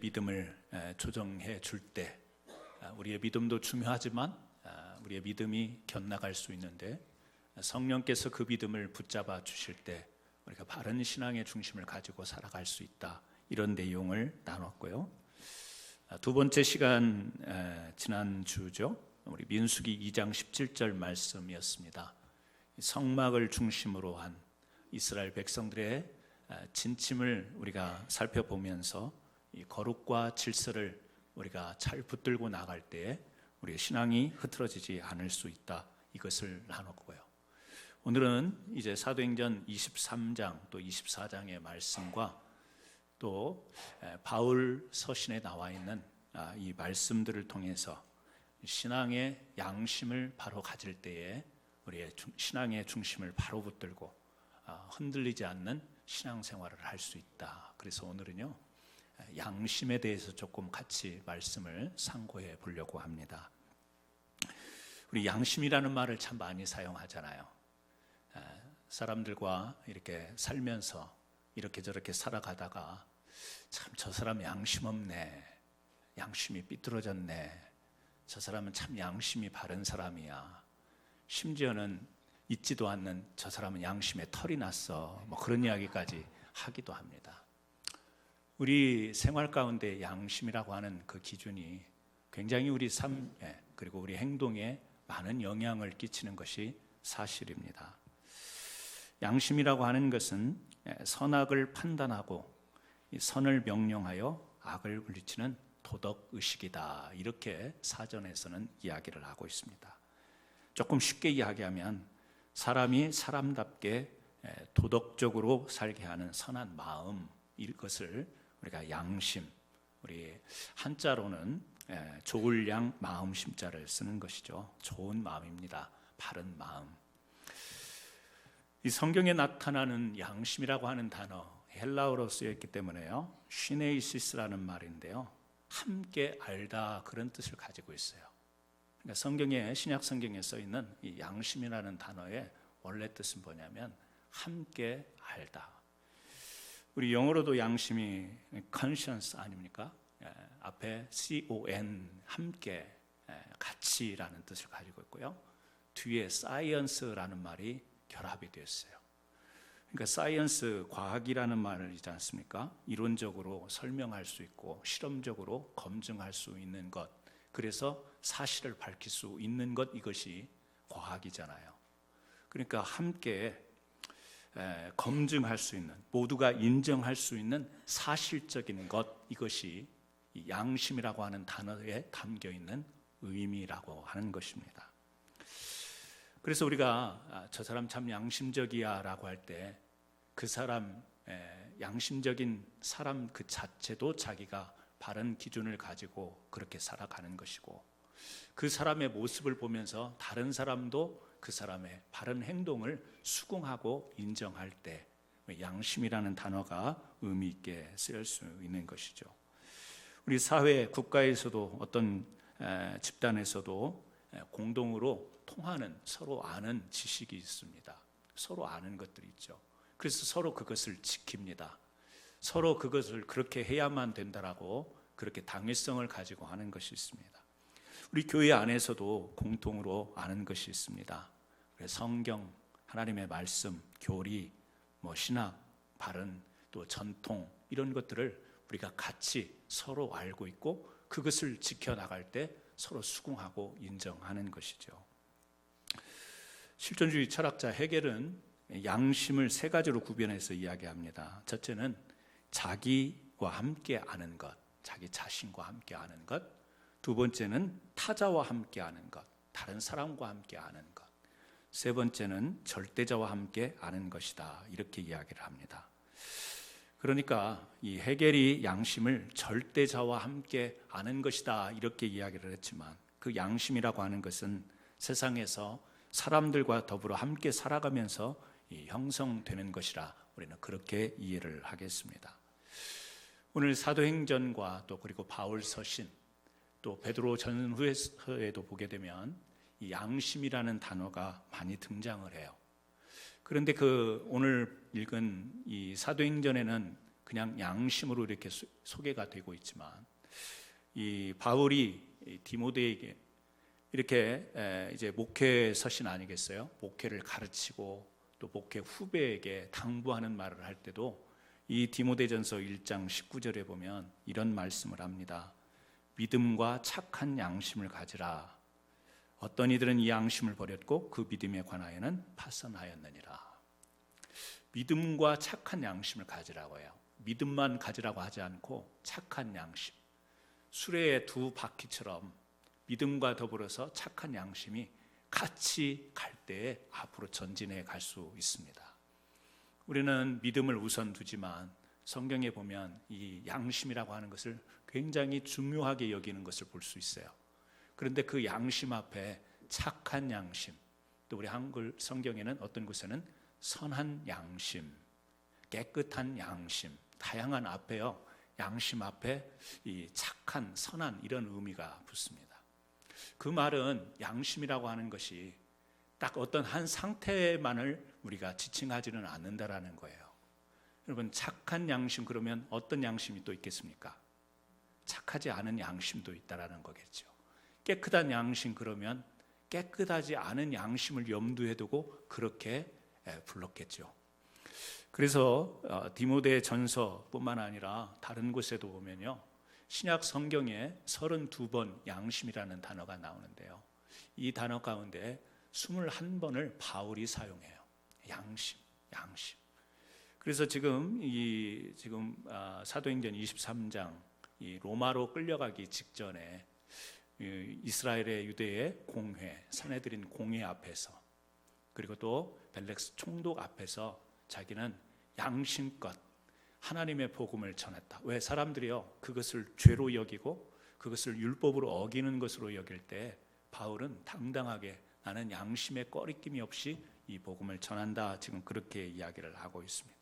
믿음을 조정해 줄 때 우리의 믿음도 중요하지만 우리의 믿음이 곁나갈 수 있는데 성령께서 그 믿음을 붙잡아 주실 때 우리가 바른 신앙의 중심을 가지고 살아갈 수 있다. 이런 내용을 나눴고요. 두 번째 시간 지난주죠. 우리 민수기 2장 17절 말씀이었습니다. 성막을 중심으로 한 이스라엘 백성들의 진침을 우리가 살펴보면서 이 거룩과 질서를 우리가 잘 붙들고 나갈 때 우리의 신앙이 흐트러지지 않을 수 있다. 이것을 나눴고요. 오늘은 이제 사도행전 23장 또 24장의 말씀과 또 바울 서신에 나와 있는 이 말씀들을 통해서 신앙의 양심을 바로 가질 때에 우리의 신앙의 중심을 바로 붙들고 흔들리지 않는 신앙생활을 할 수 있다. 그래서 오늘은요, 양심에 대해서 조금 같이 말씀을 상고해 보려고 합니다. 우리 양심이라는 말을 참 많이 사용하잖아요. 사람들과 이렇게 살면서 이렇게 저렇게 살아가다가 참 저 사람 양심 없네, 양심이 삐뚤어졌네, 저 사람은 참 양심이 바른 사람이야, 심지어는 있지도 않는 저 사람은 양심에 털이 났어, 뭐 그런 이야기까지 하기도 합니다. 우리 생활 가운데 양심이라고 하는 그 기준이 굉장히 우리 삶에 그리고 우리 행동에 많은 영향을 끼치는 것이 사실입니다. 양심이라고 하는 것은 선악을 판단하고 선을 명령하여 악을 물리치는 도덕의식이다. 이렇게 사전에서는 이야기를 하고 있습니다. 조금 쉽게 이야기하면 사람이 사람답게 도덕적으로 살게 하는 선한 마음, 이것을 우리가 양심, 우리 한자로는 좋을 양 마음 심자를 쓰는 것이죠. 좋은 마음입니다. 바른 마음. 이 성경에 나타나는 양심이라고 하는 단어, 헬라어로 쓰였기 때문에요, 시네이시스라는 말인데요, 함께 알다, 그런 뜻을 가지고 있어요. 그러니까 성경에, 신약 성경에 써 있는 이 양심이라는 단어의 원래 뜻은 뭐냐면 함께 알다. 우리 영어로도 양심이 conscience 아닙니까? 앞에 con, 함께, 같이라는 뜻을 가지고 있고요. 뒤에 science라는 말이 결합이 되었어요. 그러니까 사이언스, 과학이라는 말을 있지 않습니까? 이론적으로 설명할 수 있고 실험적으로 검증할 수 있는 것, 그래서 사실을 밝힐 수 있는 것, 이것이 과학이잖아요. 그러니까 함께 검증할 수 있는, 모두가 인정할 수 있는 사실적인 것, 이것이 이 양심이라고 하는 단어에 담겨있는 의미라고 하는 것입니다. 그래서 우리가 저 사람 참 양심적이야 라고 할 때 그 사람, 양심적인 사람 그 자체도 자기가 바른 기준을 가지고 그렇게 살아가는 것이고, 그 사람의 모습을 보면서 다른 사람도 그 사람의 바른 행동을 수긍하고 인정할 때 양심이라는 단어가 의미 있게 쓰일 수 있는 것이죠. 우리 사회, 국가에서도 어떤 집단에서도 공동으로 통하는, 서로 아는 지식이 있습니다. 서로 아는 것들이 있죠. 그래서 서로 그것을 지킵니다. 서로 그것을 그렇게 해야만 된다라고 그렇게 당위성을 가지고 하는 것이 있습니다. 우리 교회 안에서도 공통으로 아는 것이 있습니다. 성경, 하나님의 말씀, 교리, 신학, 바른, 또 전통, 이런 것들을 우리가 같이 서로 알고 있고 그것을 지켜나갈 때 서로 수긍하고 인정하는 것이죠. 실존주의 철학자 헤겔은 양심을 세 가지로 구별해서 이야기합니다. 첫째는 자기와 함께 아는 것, 자기 자신과 함께 아는 것. 두 번째는 타자와 함께 아는 것, 다른 사람과 함께 아는 것. 세 번째는 절대자와 함께 아는 것이다. 이렇게 이야기를 합니다. 그러니까 이 헤겔이 양심을 절대자와 함께 아는 것이다, 이렇게 이야기를 했지만, 그 양심이라고 하는 것은 세상에서 사람들과 더불어 함께 살아가면서 형성되는 것이라 우리는 그렇게 이해를 하겠습니다. 오늘 사도행전과 또 그리고 바울 서신, 또 베드로 전후에도 보게 되면 이 양심이라는 단어가 많이 등장을 해요. 그런데 그 오늘 읽은 이 사도행전에는 그냥 양심으로 이렇게 소개가 되고 있지만, 이 바울이 디모데에게 이렇게 이제 목회 서신 아니겠어요? 목회를 가르치고 또 목회 후배에게 당부하는 말을 할 때도 이 디모데전서 1장 19절에 보면 이런 말씀을 합니다. 믿음과 착한 양심을 가지라. 어떤 이들은 이 양심을 버렸고 그 믿음에 관하여는 파선하였느니라. 믿음과 착한 양심을 가지라고 해요. 믿음만 가지라고 하지 않고 착한 양심. 수레의 두 바퀴처럼 믿음과 더불어서 착한 양심이 같이 갈 때에 앞으로 전진해 갈 수 있습니다. 우리는 믿음을 우선 두지만 성경에 보면 이 양심이라고 하는 것을 굉장히 중요하게 여기는 것을 볼 수 있어요. 그런데 그 양심 앞에 착한 양심, 또 우리 한글 성경에는 어떤 곳에는 선한 양심, 깨끗한 양심, 다양한 앞에요. 양심 앞에 이 착한, 선한 이런 의미가 붙습니다. 그 말은 양심이라고 하는 것이 딱 어떤 한 상태만을 우리가 지칭하지는 않는다라는 거예요. 여러분, 착한 양심 그러면 어떤 양심이 또 있겠습니까? 착하지 않은 양심도 있다라는 거겠죠. 깨끗한 양심 그러면 깨끗하지 않은 양심을 염두에 두고 그렇게 불렀겠죠. 그래서 디모데 전서뿐만 아니라 다른 곳에도 보면요, 신약 성경에 32번 양심이라는 단어가 나오는데요, 이 단어 가운데 21번을 바울이 사용해요. 양심. 그래서 지금 사도행전 23장 이 로마로 끌려가기 직전에 이스라엘의 유대의 공회, 산헤드린 공회 앞에서, 그리고 또 벨렉스 총독 앞에서 자기는 양심껏 하나님의 복음을 전했다. 왜? 사람들이요 그것을 죄로 여기고 그것을 율법으로 어기는 것으로 여길 때 바울은 당당하게 나는 양심에 꺼리낌이 없이 이 복음을 전한다. 지금 그렇게 이야기를 하고 있습니다.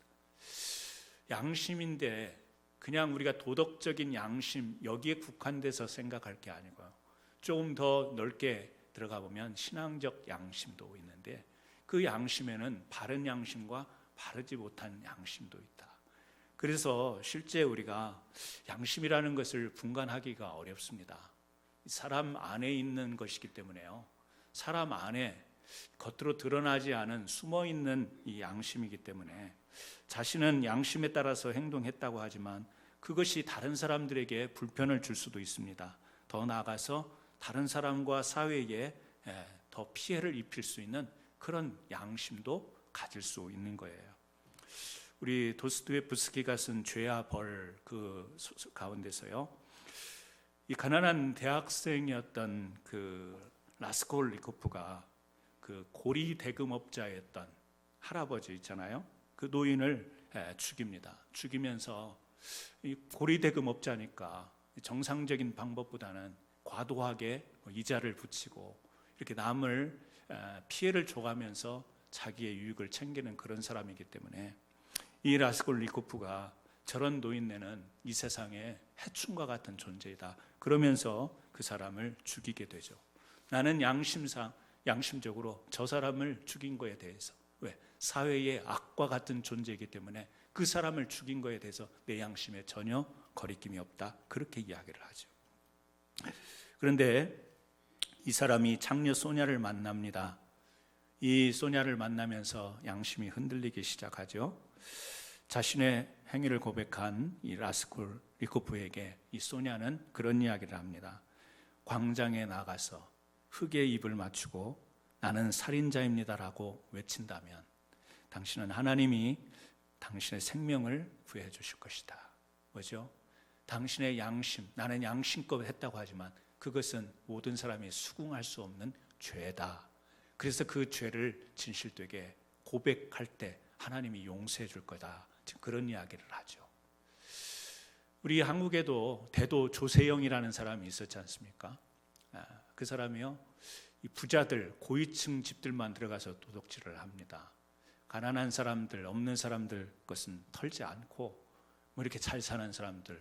양심인데 그냥 우리가 도덕적인 양심 여기에 국한돼서 생각할 게 아니고요, 조금 더 넓게 들어가 보면 신앙적 양심도 있는데 그 양심에는 바른 양심과 바르지 못한 양심도 있다. 그래서 실제 우리가 양심이라는 것을 분간하기가 어렵습니다. 사람 안에 있는 것이기 때문에요, 사람 안에 겉으로 드러나지 않은 숨어있는 이 양심이기 때문에 자신은 양심에 따라서 행동했다고 하지만 그것이 다른 사람들에게 불편을 줄 수도 있습니다. 더 나아가서 다른 사람과 사회에 더 피해를 입힐 수 있는 그런 양심도 가질 수 있는 거예요. 우리 도스토옙스키가 쓴 죄와 벌 그 가운데서요, 이 가난한 대학생이었던 그 라스콜리코프가 그 고리 대금업자였던 할아버지 있잖아요. 그 노인을 죽입니다. 죽이면서 이 고리 대금업자니까 정상적인 방법보다는 과도하게 이자를 붙이고 이렇게 남을 피해를 줘가면서 자기의 유익을 챙기는 그런 사람이기 때문에 이 라스콜리코프가 저런 노인네는 이 세상에 해충과 같은 존재이다 그러면서 그 사람을 죽이게 되죠. 나는 양심적으로 저 사람을 죽인 거에 대해서, 왜? 사회의 악과 같은 존재이기 때문에 그 사람을 죽인 거에 대해서 내 양심에 전혀 거리낌이 없다, 그렇게 이야기를 하죠. 그런데 이 사람이 장녀 소냐를 만납니다. 이 소냐를 만나면서 양심이 흔들리기 시작하죠. 자신의 행위를 고백한 이 라스콜리코프에게 이 소냐는 그런 이야기를 합니다. 광장에 나가서 흙에 입을 맞추고 나는 살인자입니다라고 외친다면 당신은 하나님이 당신의 생명을 구해 주실 것이다. 뭐죠? 당신의 양심, 나는 양심껏 했다고 하지만 그것은 모든 사람이 수긍할 수 없는 죄다. 그래서 그 죄를 진실되게 고백할 때 하나님이 용서해 줄 거다. 지금 그런 이야기를 하죠. 우리 한국에도 대도 조세영이라는 사람이 있었지 않습니까? 그 사람이요, 이 부자들, 고위층 집들만 들어가서 도둑질을 합니다. 가난한 사람들, 없는 사람들 것은 털지 않고 뭐 이렇게 잘 사는 사람들,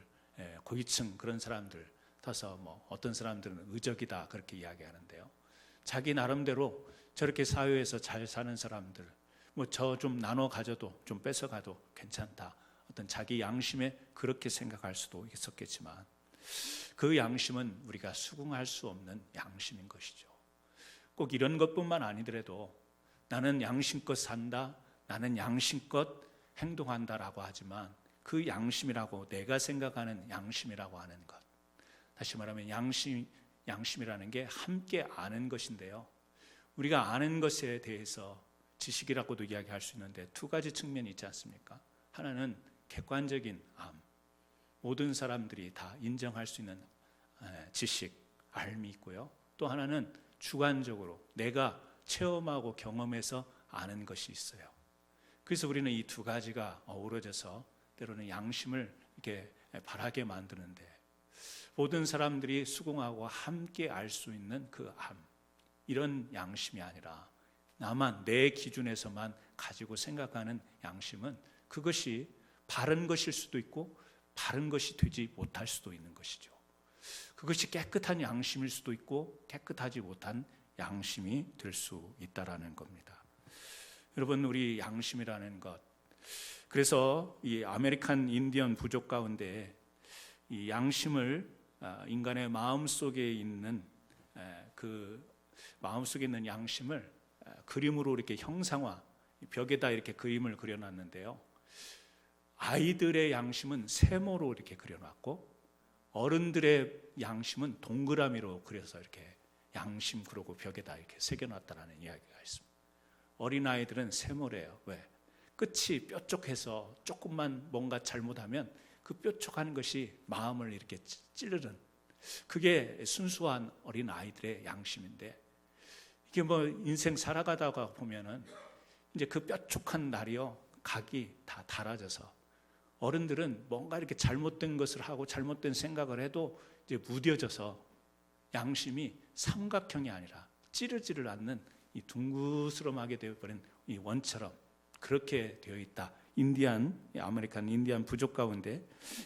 고위층 그런 사람들 터서 뭐 어떤 사람들은 의적이다 그렇게 이야기하는데요, 자기 나름대로 저렇게 사회에서 잘 사는 사람들, 뭐 저 좀 나눠 가져도 좀 뺏어가도 괜찮다, 어떤 자기 양심에 그렇게 생각할 수도 있었겠지만 그 양심은 우리가 수긍할 수 없는 양심인 것이죠. 꼭 이런 것뿐만 아니더라도 나는 양심껏 산다, 나는 양심껏 행동한다라고 하지만 그 양심이라고 내가 생각하는 양심이라고 하는 것, 다시 말하면 양심이라는 게 함께 아는 것인데요, 우리가 아는 것에 대해서 지식이라고도 이야기할 수 있는데 두 가지 측면이 있지 않습니까? 하나는 객관적인 암, 모든 사람들이 다 인정할 수 있는 지식, 알미 있고요. 또 하나는 주관적으로 내가 체험하고 경험해서 아는 것이 있어요. 그래서 우리는 이 두 가지가 어우러져서 때로는 양심을 이렇게 바라게 만드는데, 모든 사람들이 수긍하고 함께 알 수 있는 그 암, 이런 양심이 아니라 나만 내 기준에서만 가지고 생각하는 양심은 그것이 바른 것일 수도 있고 바른 것이 되지 못할 수도 있는 것이죠. 그것이 깨끗한 양심일 수도 있고 깨끗하지 못한 양심이 될 수 있다라는 겁니다. 여러분, 우리 양심이라는 것, 그래서 이 아메리칸 인디언 부족 가운데 이 양심을 인간의 마음속에 있는 그 마음속에 있는 양심을 그림으로 이렇게 형상화, 벽에다 이렇게 그림을 그려놨는데요, 아이들의 양심은 세모로 이렇게 그려놨고 어른들의 양심은 동그라미로 그려서 이렇게 양심 그러고 벽에다 이렇게 새겨놨다는 이야기가 있습니다. 어린아이들은 세모래요. 왜? 끝이 뾰족해서 조금만 뭔가 잘못하면 그 뾰족한 것이 마음을 이렇게 찌르는, 그게 순수한 어린아이들의 양심인데, 이게 뭐 인생 살아가다가 보면은 이제 그 뾰족한 날이요, 각이 다 닳아져서 어른들은 뭔가 이렇게 잘못된 것을 하고 잘못된 생각을 해도 이제 무뎌져서 양심이 삼각형이 아니라 찌르지를 않는 이 둥그스름하게 되어버린 이 원처럼 그렇게 되어 있다. 아메리칸 인디안 부족 가운데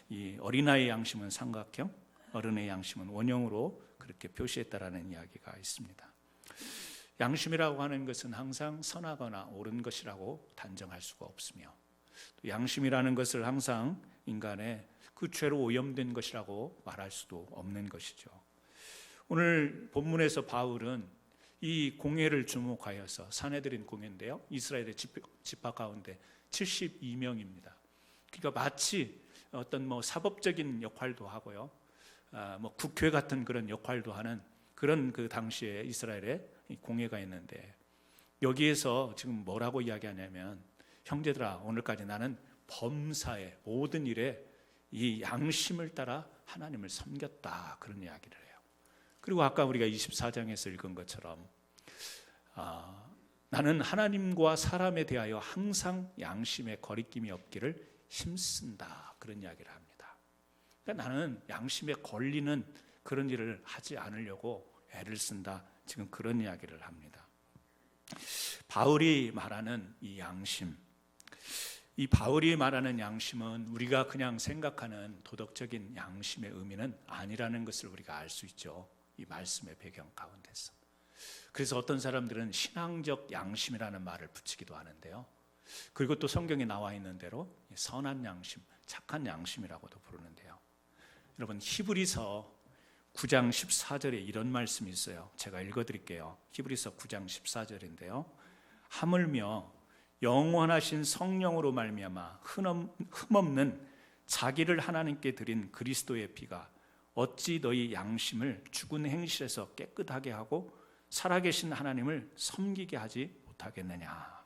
이 어린아이의 양심은 삼각형, 어른의 양심은 원형으로 그렇게 표시했다라는 이야기가 있습니다. 양심이라고 하는 것은 항상 선하거나 옳은 것이라고 단정할 수가 없으며, 또 양심이라는 것을 항상 인간의 그 죄로 오염된 것이라고 말할 수도 없는 것이죠. 오늘 본문에서 바울은 이 공회를 주목하여서, 산헤드린 공회인데요, 이스라엘의 지파 가운데 72명입니다. 그러니까 마치 어떤 사법적인 역할도 하고요, 국회 같은 그런 역할도 하는 그런 그 당시에 이스라엘의 공회가 있는데, 여기에서 지금 뭐라고 이야기하냐면, 형제들아, 오늘까지 나는 범사의 모든 일에 이 양심을 따라 하나님을 섬겼다, 그런 이야기를 해요. 그리고 아까 우리가 24장에서 읽은 것처럼 나는 하나님과 사람에 대하여 항상 양심에 거리낌이 없기를 힘쓴다, 그런 이야기를 합니다. 그러니까 나는 양심에 걸리는 그런 일을 하지 않으려고 애를 쓴다, 지금 그런 이야기를 합니다. 바울이 말하는 이 양심, 이 바울이 말하는 양심은 우리가 그냥 생각하는 도덕적인 양심의 의미는 아니라는 것을 우리가 알 수 있죠, 이 말씀의 배경 가운데서. 그래서 어떤 사람들은 신앙적 양심이라는 말을 붙이기도 하는데요, 그리고 또 성경에 나와 있는 대로 선한 양심, 착한 양심이라고도 부르는데요. 여러분, 히브리서 9장 14절에 이런 말씀이 있어요. 제가 읽어드릴게요. 히브리서 9장 14절인데요, 하물며 영원하신 성령으로 말미암아 흠없는 자기를 하나님께 드린 그리스도의 피가 어찌 너희 양심을 죽은 행실에서 깨끗하게 하고 살아계신 하나님을 섬기게 하지 못하겠느냐.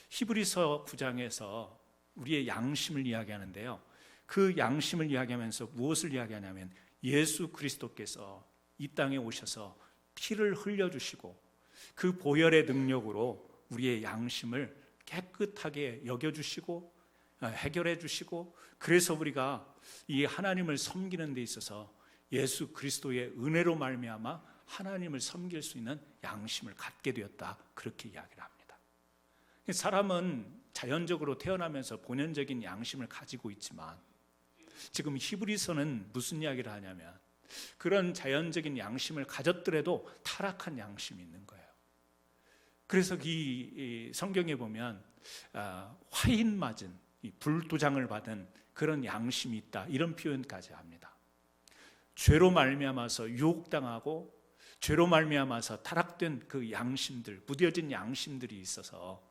히브리서 9장에서 우리의 양심을 이야기하는데요, 그 양심을 이야기하면서 무엇을 이야기하냐면, 예수 그리스도께서 이 땅에 오셔서 피를 흘려주시고 그 보혈의 능력으로 우리의 양심을 깨끗하게 여겨주시고 해결해 주시고, 그래서 우리가 이 하나님을 섬기는 데 있어서 예수 그리스도의 은혜로 말미암아 하나님을 섬길 수 있는 양심을 갖게 되었다, 그렇게 이야기를 합니다. 사람은 자연적으로 태어나면서 본연적인 양심을 가지고 있지만, 지금 히브리서는 무슨 이야기를 하냐면, 그런 자연적인 양심을 가졌더라도 타락한 양심이 있는 거예요. 그래서 이 성경에 보면 화인 맞은 이 불도장을 받은 그런 양심이 있다, 이런 표현까지 합니다. 죄로 말미암아서 유혹당하고 죄로 말미암아서 타락된 그 양심들, 무뎌진 양심들이 있어서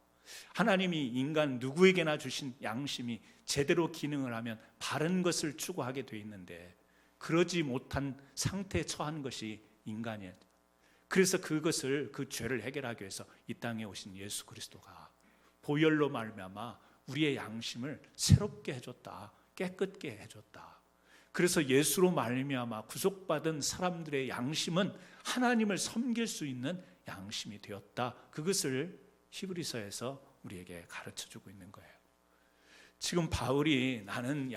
하나님이 인간 누구에게나 주신 양심이 제대로 기능을 하면 바른 것을 추구하게 돼 있는데 그러지 못한 상태에 처한 것이 인간이에요. 그래서 그것을, 그 죄를 해결하기 위해서 이 땅에 오신 예수 그리스도가 보혈로 말미암아 우리의 양심을 새롭게 해줬다, 깨끗게 해줬다. 그래서 예수로 말미암아 구속받은 사람들의 양심은 하나님을 섬길 수 있는 양심이 되었다. 그것을 히브리서에서 우리에게 가르쳐주고 있는 거예요. 지금 바울이 나는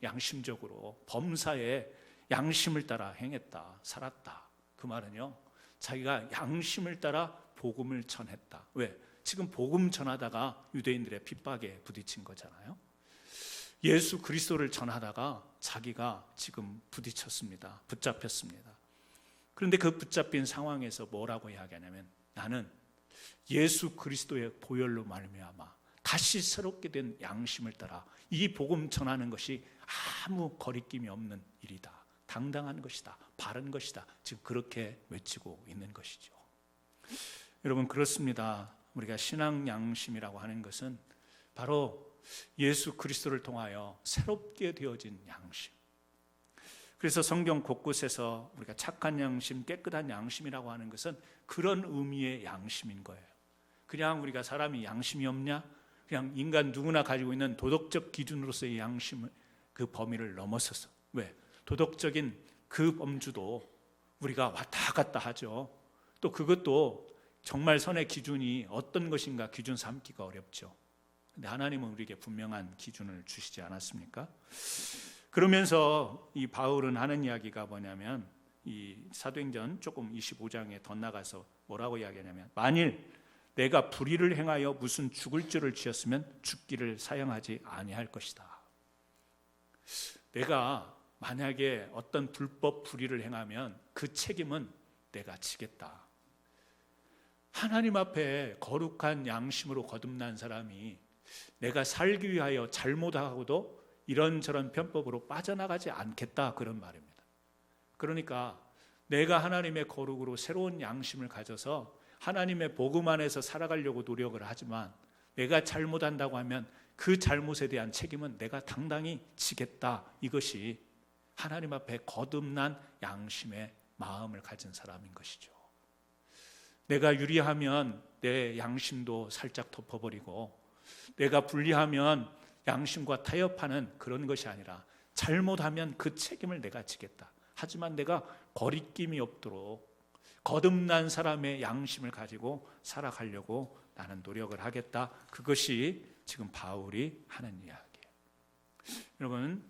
양심적으로 범사에 양심을 따라 행했다, 살았다. 그 말은요, 자기가 양심을 따라 복음을 전했다. 왜? 지금 복음 전하다가 유대인들의 핍박에 부딪힌 거잖아요. 예수 그리스도를 전하다가 자기가 지금 부딪혔습니다. 붙잡혔습니다. 그런데 그 붙잡힌 상황에서 뭐라고 이야기하냐면, 나는 예수 그리스도의 보혈로 말미암아 다시 새롭게 된 양심을 따라 이 복음 전하는 것이 아무 거리낌이 없는 일이다, 당당한 것이다, 바른 것이다, 지금 그렇게 외치고 있는 것이죠. 여러분, 그렇습니다. 우리가 신앙 양심이라고 하는 것은 바로 예수 그리스도를 통하여 새롭게 되어진 양심. 그래서 성경 곳곳에서 우리가 착한 양심, 깨끗한 양심이라고 하는 것은 그런 의미의 양심인 거예요. 그냥 우리가 사람이 양심이 없냐? 그냥 인간 누구나 가지고 있는 도덕적 기준으로서의 양심을, 그 범위를 넘어서서, 왜? 도덕적인 그 범주도 우리가 왔다 갔다 하죠. 또 그것도 정말 선의 기준이 어떤 것인가 기준 삼기가 어렵죠. 근데 하나님은 우리에게 분명한 기준을 주시지 않았습니까? 그러면서 이 바울은 하는 이야기가 뭐냐면, 이 사도행전 조금 25장에 더 나가서 뭐라고 이야기하냐면, 만일 내가 불의를 행하여 무슨 죽을 죄를 지었으면 죽기를 사용하지 아니할 것이다. 내가 만약에 어떤 불법 불의를 행하면 그 책임은 내가 지겠다. 하나님 앞에 거룩한 양심으로 거듭난 사람이 내가 살기 위하여 잘못하고도 이런저런 편법으로 빠져나가지 않겠다, 그런 말입니다. 그러니까 내가 하나님의 거룩으로 새로운 양심을 가져서 하나님의 복음 안에서 살아가려고 노력을 하지만 내가 잘못한다고 하면 그 잘못에 대한 책임은 내가 당당히 지겠다. 이것이 하나님 앞에 거듭난 양심의 마음을 가진 사람인 것이죠. 내가 유리하면 내 양심도 살짝 덮어버리고, 내가 불리하면 양심과 타협하는 그런 것이 아니라 잘못하면 그 책임을 내가 지겠다. 하지만 내가 거리낌이 없도록 거듭난 사람의 양심을 가지고 살아가려고 나는 노력을 하겠다. 그것이 지금 바울이 하는 이야기예요. 여러분,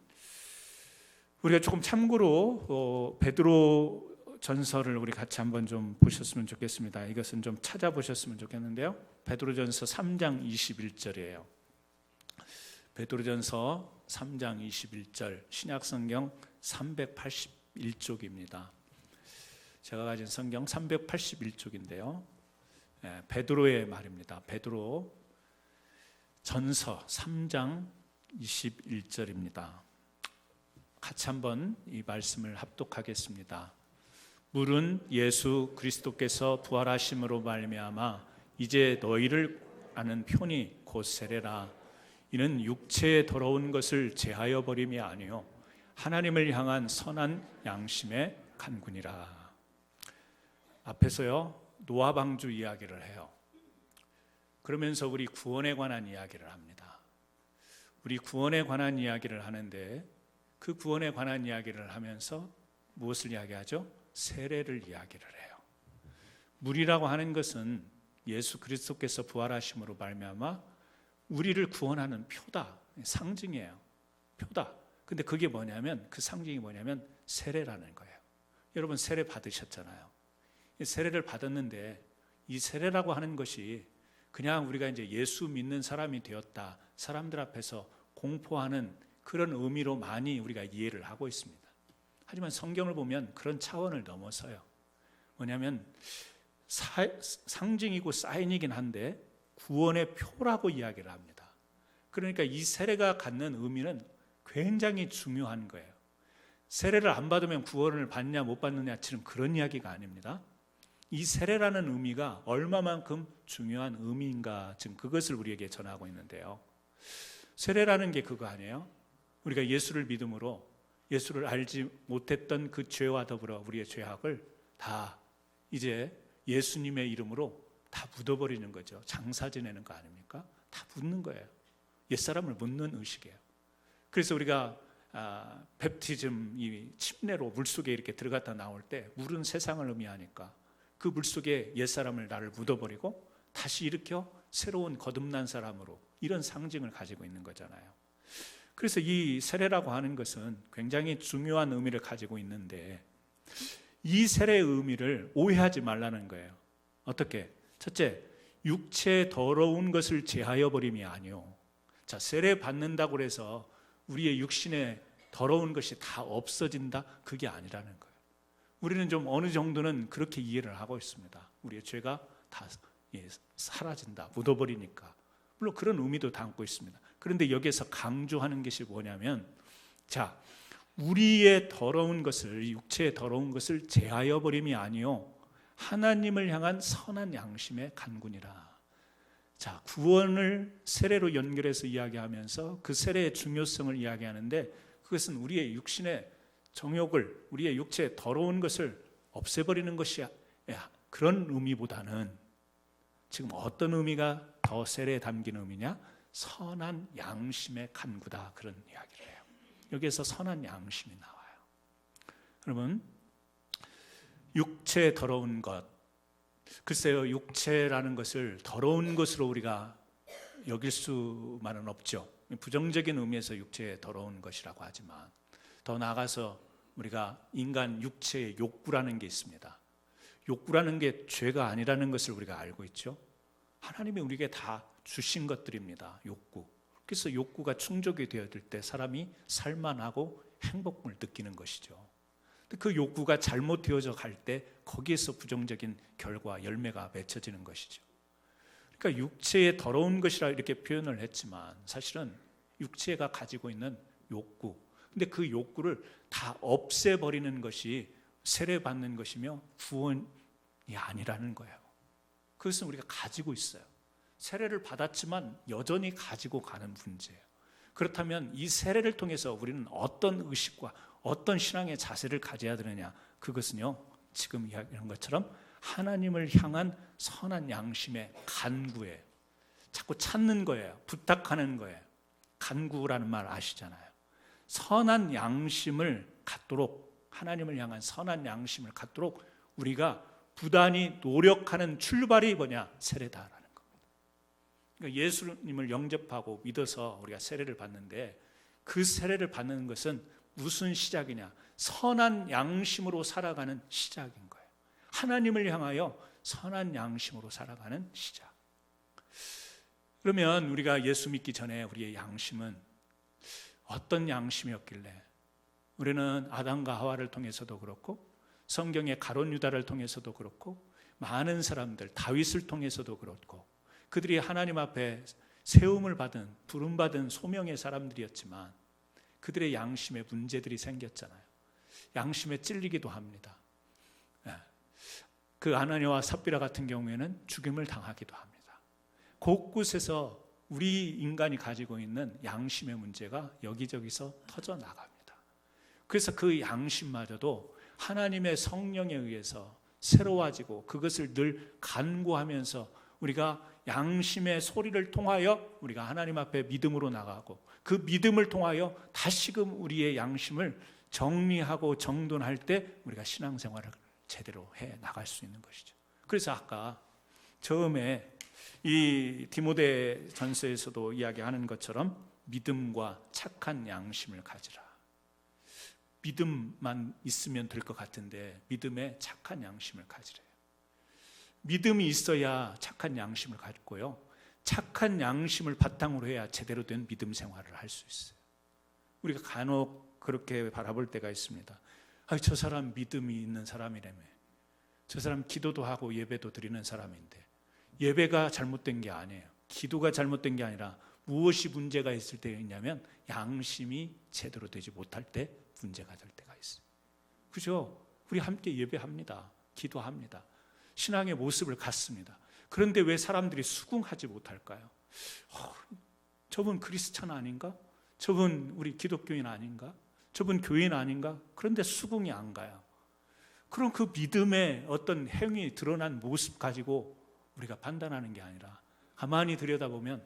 우리가 조금 참고로 베드로 전서를 우리 같이 한번 좀 보셨으면 좋겠습니다. 이것은 좀 찾아보셨으면 좋겠는데요. 베드로전서 3장 21절이에요. 베드로전서 3장 21절, 신약성경 381쪽입니다. 제가 가진 성경 381쪽인데요. 베드로의 말입니다. 베드로 전서 3장 21절입니다. 같이 한번 이 말씀을 합독하겠습니다. 물은 예수 그리스도께서 부활하심으로 말미암아 이제 너희를 아는 편이 곧 세례라. 이는 육체의 더러운 것을 제하여 버림이 아니요 하나님을 향한 선한 양심의 간군이라. 앞에서요, 노아 방주 이야기를 해요. 그러면서 우리 구원에 관한 이야기를 합니다. 우리 구원에 관한 이야기를 하는데, 그 구원에 관한 이야기를 하면서 무엇을 이야기하죠? 세례를 이야기를 해요. 물이라고 하는 것은 예수 그리스도께서 부활하심으로 말미암아 우리를 구원하는 표다, 상징이에요. 표다. 근데 그게 뭐냐면, 그 상징이 뭐냐면 세례라는 거예요. 여러분, 세례 받으셨잖아요. 세례를 받았는데 이 세례라고 하는 것이 그냥 우리가 이제 예수 믿는 사람이 되었다, 사람들 앞에서 공포하는 그런 의미로 많이 우리가 이해를 하고 있습니다. 하지만 성경을 보면 그런 차원을 넘어서요. 뭐냐면 상징이고 사인이긴 한데 구원의 표라고 이야기를 합니다. 그러니까 이 세례가 갖는 의미는 굉장히 중요한 거예요. 세례를 안 받으면 구원을 받냐 못 받느냐처럼 그런 이야기가 아닙니다. 이 세례라는 의미가 얼마만큼 중요한 의미인가, 지금 그것을 우리에게 전하고 있는데요. 세례라는 게 그거 아니에요? 우리가 예수를 믿음으로 예수를 알지 못했던 그 죄와 더불어 우리의 죄악을 다 이제 예수님의 이름으로 다 묻어버리는 거죠. 장사 지내는 거 아닙니까? 다 묻는 거예요. 옛사람을 묻는 의식이에요. 그래서 우리가 베프티즘, 이 침례로 물속에 이렇게 들어갔다 나올 때 물은 세상을 의미하니까 그 물속에 옛사람을 나를 묻어버리고 다시 일으켜 새로운 거듭난 사람으로, 이런 상징을 가지고 있는 거잖아요. 그래서 이 세례라고 하는 것은 굉장히 중요한 의미를 가지고 있는데 이 세례의 의미를 오해하지 말라는 거예요. 어떻게? 첫째, 육체의 더러운 것을 제하여 버림이 아니요. 자, 세례 받는다고 해서 우리의 육신에 더러운 것이 다 없어진다? 그게 아니라는 거예요. 우리는 좀 어느 정도는 그렇게 이해를 하고 있습니다. 우리의 죄가 다 사라진다, 묻어버리니까. 물론 그런 의미도 담고 있습니다. 그런데 여기에서 강조하는 것이 뭐냐면, 자, 우리의 더러운 것을, 육체의 더러운 것을 제하여 버림이 아니요 하나님을 향한 선한 양심의 간구니라. 자, 구원을 세례로 연결해서 이야기하면서 그 세례의 중요성을 이야기하는데, 그것은 우리의 육신의 정욕을, 우리의 육체의 더러운 것을 없애버리는 것이 그런 의미보다는 지금 어떤 의미가 더 세례에 담긴 의미냐? 선한 양심의 간구다, 그런 이야기를 해요. 여기에서 선한 양심이 나와요. 여러분, 육체의 더러운 것, 글쎄요, 육체라는 것을 더러운 것으로 우리가 여길 수만은 없죠. 부정적인 의미에서 육체의 더러운 것이라고 하지만, 더 나아가서 우리가 인간 육체의 욕구라는 게 있습니다. 욕구라는 게 죄가 아니라는 것을 우리가 알고 있죠. 하나님이 우리에게 다 주신 것들입니다. 욕구. 그래서 욕구가 충족이 되어질 때 사람이 살만하고 행복을 느끼는 것이죠. 그 욕구가 잘못 되어져 갈 때 거기에서 부정적인 결과, 열매가 맺혀지는 것이죠. 그러니까 육체의 더러운 것이라 이렇게 표현을 했지만 사실은 육체가 가지고 있는 욕구, 근데 그 욕구를 다 없애버리는 것이 세례받는 것이며 구원이 아니라는 거예요. 그것은 우리가 가지고 있어요. 세례를 받았지만 여전히 가지고 가는 문제예요. 그렇다면 이 세례를 통해서 우리는 어떤 의식과 어떤 신앙의 자세를 가져야 되느냐? 그것은요, 지금 이야기한 것처럼 하나님을 향한 선한 양심의 간구예요. 자꾸 찾는 거예요. 부탁하는 거예요. 간구라는 말 아시잖아요. 선한 양심을 갖도록, 하나님을 향한 선한 양심을 갖도록 우리가 부단히 노력하는 출발이 뭐냐? 세례다라는 겁니다. 그러니까 예수님을 영접하고 믿어서 우리가 세례를 받는데, 그 세례를 받는 것은 무슨 시작이냐? 선한 양심으로 살아가는 시작인 거예요. 하나님을 향하여 선한 양심으로 살아가는 시작. 그러면 우리가 예수 믿기 전에 우리의 양심은 어떤 양심이었길래, 우리는 아담과 하와를 통해서도 그렇고 성경의 가룟 유다를 통해서도 그렇고 많은 사람들, 다윗을 통해서도 그렇고 그들이 하나님 앞에 세움을 받은, 부름받은 소명의 사람들이었지만 그들의 양심에 문제들이 생겼잖아요. 양심에 찔리기도 합니다. 그 아나니아와 삽비라 같은 경우에는 죽임을 당하기도 합니다. 곳곳에서 우리 인간이 가지고 있는 양심의 문제가 여기저기서 터져나갑니다. 그래서 그 양심마저도 하나님의 성령에 의해서 새로워지고 그것을 늘 간구하면서 우리가 양심의 소리를 통하여 우리가 하나님 앞에 믿음으로 나가고, 그 믿음을 통하여 다시금 우리의 양심을 정리하고 정돈할 때 우리가 신앙생활을 제대로 해 나갈 수 있는 것이죠. 그래서 아까 처음에 이 디모데 전서에서도 이야기하는 것처럼 믿음과 착한 양심을 가지라. 믿음만 있으면 될 것 같은데 믿음에 착한 양심을 가지래요. 믿음이 있어야 착한 양심을 가졌고요, 착한 양심을 바탕으로 해야 제대로 된 믿음 생활을 할 수 있어요. 우리가 간혹 그렇게 바라볼 때가 있습니다. 저 사람 믿음이 있는 사람이라며, 저 사람 기도도 하고 예배도 드리는 사람인데. 예배가 잘못된 게 아니에요. 기도가 잘못된 게 아니라 무엇이 문제가 있을 때 있냐면 양심이 제대로 되지 못할 때 문제가 될 때가 있어요. 그죠? 우리 함께 예배합니다. 기도합니다. 신앙의 모습을 갖습니다. 그런데 왜 사람들이 수긍하지 못할까요? 저분 크리스찬 아닌가? 저분 우리 기독교인 아닌가? 저분 교인 아닌가? 그런데 수긍이 안 가요. 그럼 그 믿음의 어떤 행위 드러난 모습 가지고 우리가 판단하는 게 아니라 가만히 들여다보면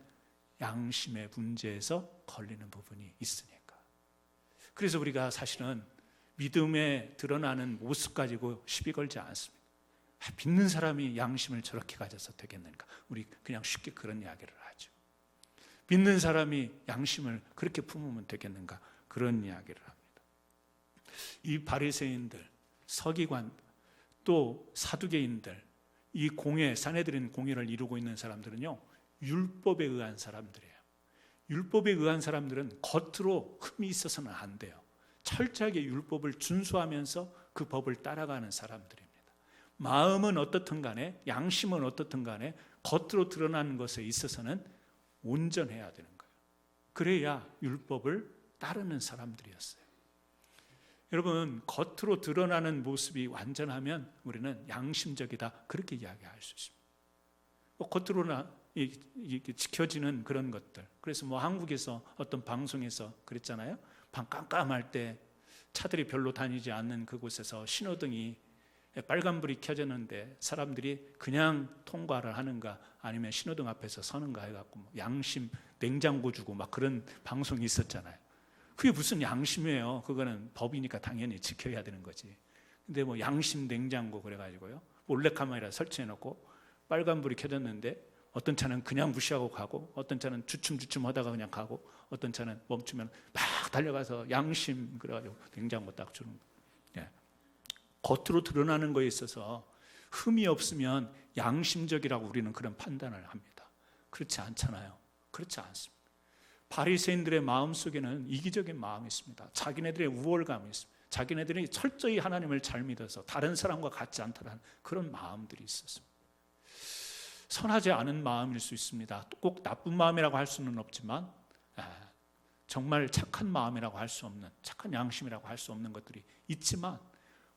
양심의 문제에서 걸리는 부분이 있으니까. 그래서 우리가 사실은 믿음에 드러나는 모습 가지고 시비 걸지 않습니다. 믿는 사람이 양심을 저렇게 가져서 되겠는가? 우리 그냥 쉽게 그런 이야기를 하죠. 믿는 사람이 양심을 그렇게 품으면 되겠는가? 그런 이야기를 합니다. 이 바리새인들, 서기관, 또 사두개인들, 이 공회, 산헤드린 공회를 이루고 있는 사람들은요, 율법에 의한 사람들이에요. 율법에 의한 사람들은 겉으로 흠이 있어서는 안 돼요. 철저하게 율법을 준수하면서 그 법을 따라가는 사람들입니다. 마음은 어떻든 간에, 양심은 어떻든 간에 겉으로 드러나는 것에 있어서는 온전해야 되는 거예요. 그래야 율법을 따르는 사람들이었어요. 여러분, 겉으로 드러나는 모습이 완전하면 우리는 양심적이다, 그렇게 이야기할 수 있습니다. 겉으로나 지켜지는 그런 것들. 그래서 한국에서 어떤 방송에서 그랬잖아요. 밤 깜깜할 때 차들이 별로 다니지 않는 그곳에서 신호등이 빨간불이 켜졌는데 사람들이 그냥 통과를 하는가 아니면 신호등 앞에서 서는가 해갖고 양심 냉장고 주고 막 그런 방송이 있었잖아요. 그게 무슨 양심이에요? 그거는 법이니까 당연히 지켜야 되는 거지. 근데 양심 냉장고 그래가지고요, 몰래카메라 설치해놓고 빨간불이 켜졌는데 어떤 차는 그냥 무시하고 가고, 어떤 차는 주춤주춤 하다가 그냥 가고, 어떤 차는 멈추면 막 달려가서 양심 그래가지고 냉장고 딱 주는 거예요. 겉으로 드러나는 거에 있어서 흠이 없으면 양심적이라고 우리는 그런 판단을 합니다. 그렇지 않잖아요. 그렇지 않습니다. 바리새인들의 마음속에는 이기적인 마음이 있습니다. 자기네들의 우월감이 있습니다. 자기네들이 철저히 하나님을 잘 믿어서 다른 사람과 같지 않다는 그런 마음들이 있었습니다. 선하지 않은 마음일 수 있습니다. 꼭 나쁜 마음이라고 할 수는 없지만 정말 착한 마음이라고 할 수 없는, 착한 양심이라고 할 수 없는 것들이 있지만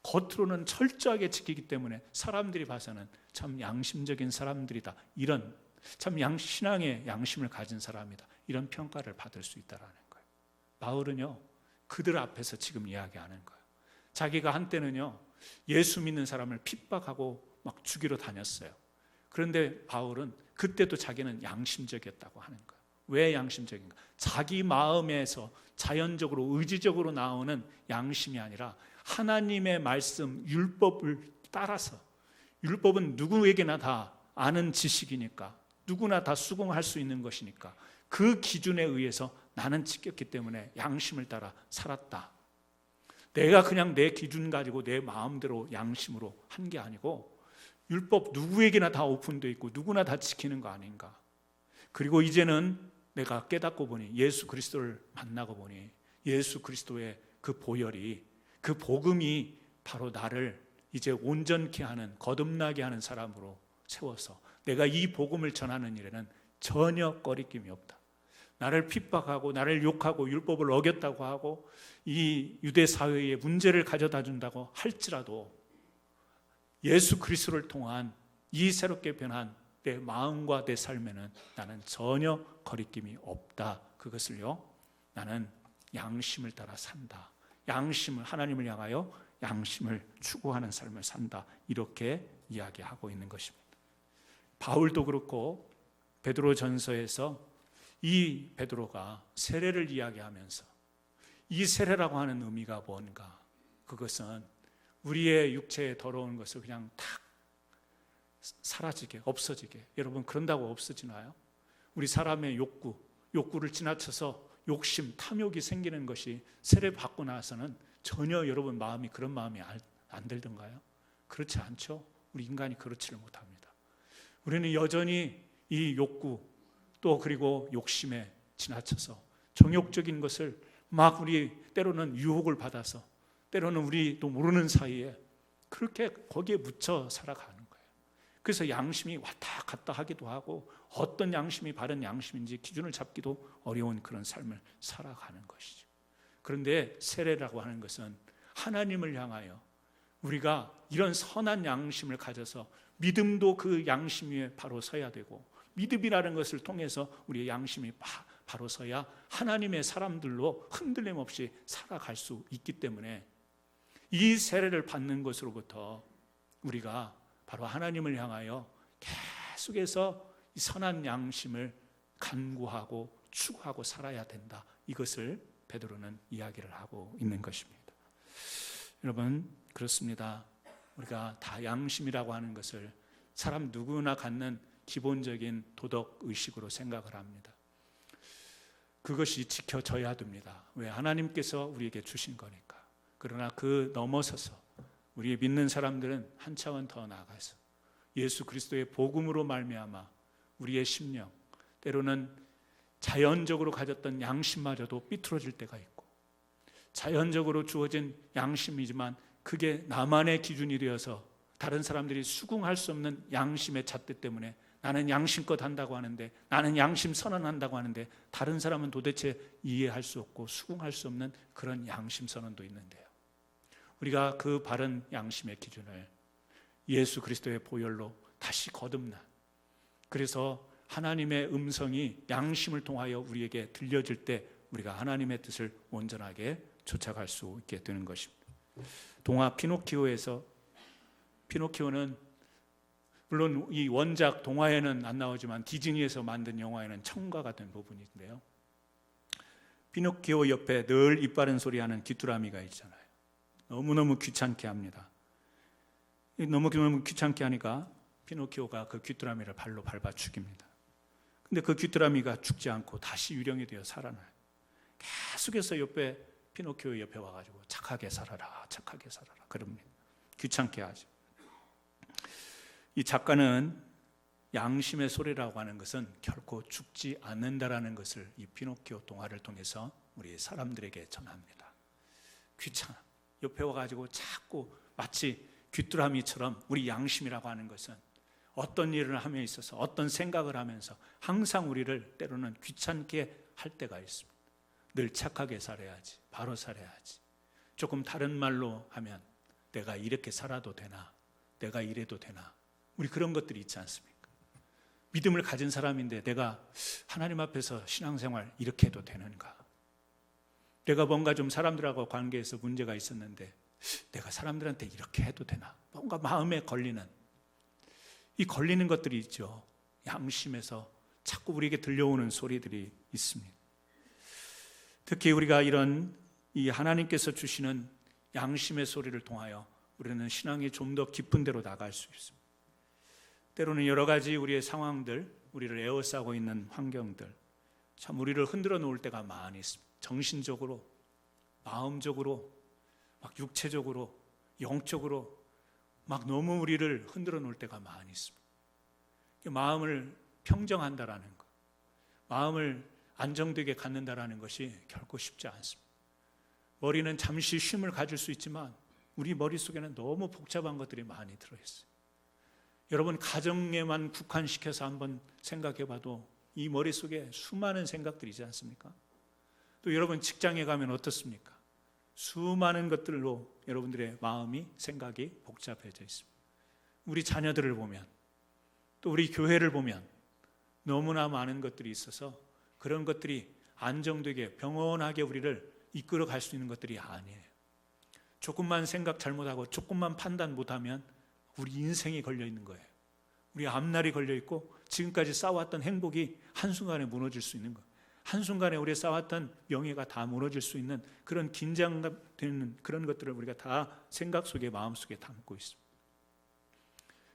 겉으로는 철저하게 지키기 때문에 사람들이 봐서는 참 양심적인 사람들이다, 이런 참 신앙의 양심을 가진 사람이다, 이런 평가를 받을 수 있다는 거예요. 바울은요, 그들 앞에서 지금 이야기하는 거예요. 자기가 한때는요, 예수 믿는 사람을 핍박하고 막 죽이러 다녔어요. 그런데 바울은 그때도 자기는 양심적이었다고 하는 거예요. 왜 양심적인가? 자기 마음에서 자연적으로 의지적으로 나오는 양심이 아니라 하나님의 말씀, 율법을 따라서, 율법은 누구에게나 다 아는 지식이니까, 누구나 다 수긍할 수 있는 것이니까 그 기준에 의해서 나는 지켰기 때문에 양심을 따라 살았다. 내가 그냥 내 기준 가지고 내 마음대로 양심으로 한 게 아니고 율법 누구에게나 다 오픈되어 있고 누구나 다 지키는 거 아닌가. 그리고 이제는 내가 깨닫고 보니, 예수 그리스도를 만나고 보니 예수 그리스도의 그 보혈이, 그 복음이 바로 나를 이제 온전케 하는, 거듭나게 하는 사람으로 세워서 내가 이 복음을 전하는 일에는 전혀 꺼리낌이 없다. 나를 핍박하고 나를 욕하고 율법을 어겼다고 하고 이 유대 사회에 문제를 가져다 준다고 할지라도 예수 그리스도를 통한 이 새롭게 변한 내 마음과 내 삶에는 나는 전혀 거리낌이 없다. 그것을요, 나는 양심을 따라 산다. 양심을, 하나님을 향하여 양심을 추구하는 삶을 산다. 이렇게 이야기하고 있는 것입니다. 바울도 그렇고 베드로 전서에서 이 베드로가 세례를 이야기하면서 이 세례라고 하는 의미가 뭔가, 그것은 우리의 육체에 더러운 것을 그냥 탁 사라지게, 없어지게. 여러분, 그런다고 없어지나요? 우리 사람의 욕구를 지나쳐서 욕심, 탐욕이 생기는 것이 세례 받고 나서는 전혀 여러분 마음이 그런 마음이 안 들던가요? 그렇지 않죠? 우리 인간이 그렇지를 못합니다. 우리는 여전히 이 욕구, 또 그리고 욕심에 지나쳐서 정욕적인 것을 막 우리 때로는 유혹을 받아서, 때로는 우리도 모르는 사이에 그렇게 거기에 묻혀 살아가는 거예요. 그래서 양심이 왔다 갔다 하기도 하고 어떤 양심이 바른 양심인지 기준을 잡기도 어려운 그런 삶을 살아가는 것이죠. 그런데 세례라고 하는 것은 하나님을 향하여 우리가 이런 선한 양심을 가져서 믿음도 그 양심 위에 바로 서야 되고, 믿음이라는 것을 통해서 우리의 양심이 바로 서야 하나님의 사람들로 흔들림 없이 살아갈 수 있기 때문에 이 세례를 받는 것으로부터 우리가 바로 하나님을 향하여 계속해서 이 선한 양심을 간구하고 추구하고 살아야 된다. 이것을 베드로는 이야기를 하고 있는 것입니다. 여러분, 그렇습니다. 우리가 다 양심이라고 하는 것을 사람 누구나 갖는 기본적인 도덕 의식으로 생각을 합니다. 그것이 지켜져야 됩니다. 왜? 하나님께서 우리에게 주신 거니까. 그러나 그 넘어서서 우리 믿는 사람들은 한 차원 더 나아가서 예수 그리스도의 복음으로 말미암아 우리의 심령, 때로는 자연적으로 가졌던 양심마저도 삐뚤어질 때가 있고, 자연적으로 주어진 양심이지만 그게 나만의 기준이 되어서 다른 사람들이 수긍할 수 없는 양심의 잣대 때문에 나는 양심껏 한다고 하는데, 나는 양심 선언한다고 하는데 다른 사람은 도대체 이해할 수 없고 수긍할 수 없는 그런 양심 선언도 있는데요, 우리가 그 바른 양심의 기준을 예수 그리스도의 보혈로 다시 거듭난, 그래서 하나님의 음성이 양심을 통하여 우리에게 들려질 때 우리가 하나님의 뜻을 온전하게 쫓아갈 수 있게 되는 것입니다. 동화 피노키오에서, 피노키오는 물론 이 원작 동화에는 안 나오지만 디즈니에서 만든 영화에는 첨가가 된 부분인데요, 피노키오 옆에 늘 입 바른 소리하는 귀뚜라미가 있잖아요. 너무너무 귀찮게 합니다. 너무 귀찮게 하니까 피노키오가 그 귀뚜라미를 발로 밟아 죽입니다. 근데 그 귀뚜라미가 죽지 않고 다시 유령이 되어 살아나요. 계속해서 옆에 피노키오 옆에 와가지고 착하게 살아라, 착하게 살아라 그럽니다. 귀찮게 하죠. 이 작가는 양심의 소리라고 하는 것은 결코 죽지 않는다라는 것을 이 피노키오 동화를 통해서 우리 사람들에게 전합니다. 귀찮아. 옆에 와가지고 자꾸 마치 귀뚜라미처럼 우리 양심이라고 하는 것은 어떤 일을 함에 있어서 어떤 생각을 하면서 항상 우리를 때로는 귀찮게 할 때가 있습니다. 늘 착하게 살아야지, 바로 살아야지, 조금 다른 말로 하면 내가 이렇게 살아도 되나, 내가 이래도 되나, 우리 그런 것들이 있지 않습니까? 믿음을 가진 사람인데 내가 하나님 앞에서 신앙생활 이렇게 해도 되는가? 내가 뭔가 좀 사람들하고 관계에서 문제가 있었는데 내가 사람들한테 이렇게 해도 되나? 뭔가 마음에 걸리는, 이 걸리는 것들이 있죠. 양심에서 자꾸 우리에게 들려오는 소리들이 있습니다. 특히 우리가 이런 이 하나님께서 주시는 양심의 소리를 통하여 우리는 신앙이 좀 더 깊은 데로 나갈 수 있습니다. 때로는 여러 가지 우리의 상황들, 우리를 에워싸고 있는 환경들, 참 우리를 흔들어 놓을 때가 많이 있습니다. 정신적으로, 마음적으로, 막 육체적으로, 영적으로 막 너무 우리를 흔들어 놓을 때가 많이 있습니다. 마음을 평정한다라는 것, 마음을 안정되게 갖는다라는 것이 결코 쉽지 않습니다. 머리는 잠시 쉼을 가질 수 있지만 우리 머릿속에는 너무 복잡한 것들이 많이 들어있어요. 여러분, 가정에만 국한시켜서 한번 생각해 봐도 이 머릿속에 수많은 생각들이지 않습니까? 또 여러분 직장에 가면 어떻습니까? 수많은 것들로 여러분들의 마음이, 생각이 복잡해져 있습니다. 우리 자녀들을 보면, 또 우리 교회를 보면 너무나 많은 것들이 있어서 그런 것들이 안정되게 평온하게 우리를 이끌어 갈 수 있는 것들이 아니에요. 조금만 생각 잘못하고 조금만 판단 못하면 우리 인생이 걸려 있는 거예요. 우리 앞날이 걸려 있고 지금까지 쌓아왔던 행복이 한순간에 무너질 수 있는 거예요. 한순간에 우리 쌓아왔던 명예가 다 무너질 수 있는 그런 긴장되는 그런 것들을 우리가 다 생각 속에, 마음 속에 담고 있습니다.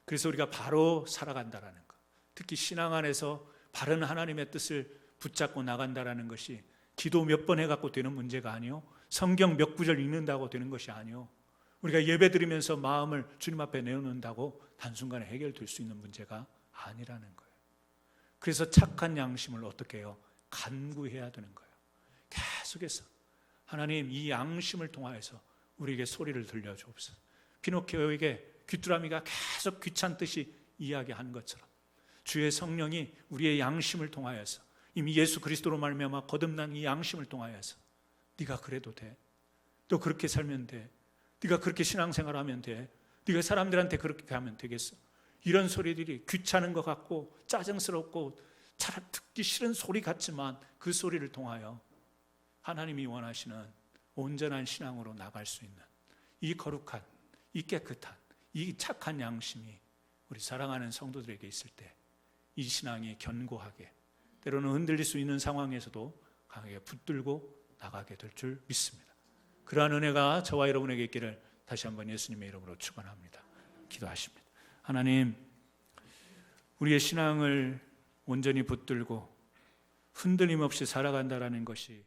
그래서 우리가 바로 살아간다라는 것, 특히 신앙 안에서 바른 하나님의 뜻을 붙잡고 나간다라는 것이 기도 몇 번 해갖고 되는 문제가 아니요, 성경 몇 구절 읽는다고 되는 것이 아니요, 우리가 예배 드리면서 마음을 주님 앞에 내어놓는다고 단순간에 해결될 수 있는 문제가 아니라는 거예요. 그래서 착한 양심을 어떻게 해요? 간구해야 되는 거예요. 계속해서 하나님, 이 양심을 통하여서 우리에게 소리를 들려주옵소서. 피노키오에게 귀뚜라미가 계속 귀찮듯이 이야기하는 것처럼 주의 성령이 우리의 양심을 통하여서 이미 예수 그리스도로 말미암아 거듭난 이 양심을 통하여서 네가 그래도 돼. 너 그렇게 살면 돼. 네가 그렇게 신앙생활하면 돼. 네가 사람들한테 그렇게 하면 되겠어. 이런 소리들이 귀찮은 것 같고 짜증스럽고 잘 듣기 싫은 소리 같지만 그 소리를 통하여 하나님이 원하시는 온전한 신앙으로 나갈 수 있는 이 거룩한, 이 깨끗한, 이 착한 양심이 우리 사랑하는 성도들에게 있을 때 이 신앙이 견고하게, 때로는 흔들릴 수 있는 상황에서도 강하게 붙들고 나가게 될 줄 믿습니다. 그러한 은혜가 저와 여러분에게 있기를 다시 한번 예수님의 이름으로 축원합니다. 기도하십니다. 하나님, 우리의 신앙을 온전히 붙들고 흔들림 없이 살아간다라는 것이